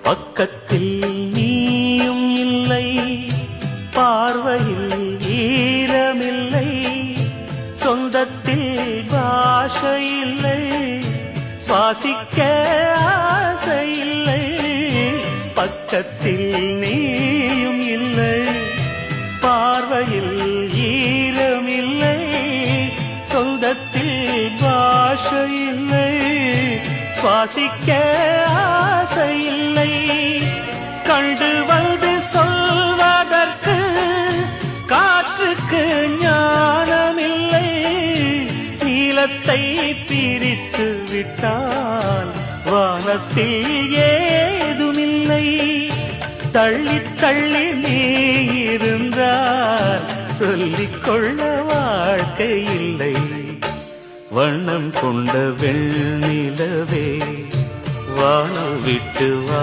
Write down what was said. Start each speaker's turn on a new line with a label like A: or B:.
A: பக்கத்தில் நீயும் இல்லை, பார்வையில் ஈரமில்லை, சொந்தத்தில் பாஷை இல்லை, சுவாசிக்க ஆசை இல்லை. பக்கத்தில் நீயும் இல்லை, பார்வையில் ஈரமில்லை, சொந்தத்தில் பாஷை இல்லை, சுவாசிக்க ஆசை இல்லை. கண்டு வந்து சொல்வதற்கு காற்றுக்கு ஞானமில்லை, நீலத்தை பிரித்து விட்டால் வானத்தில் ஏதுமில்லை. தள்ளி தள்ளி நீ இருந்தால் சொல்லிக்கொள்ள வாழ்க்கை இல்லை. வண்ணம் கொண்ட வெண்ணிலவே வானம் விட்டு வா.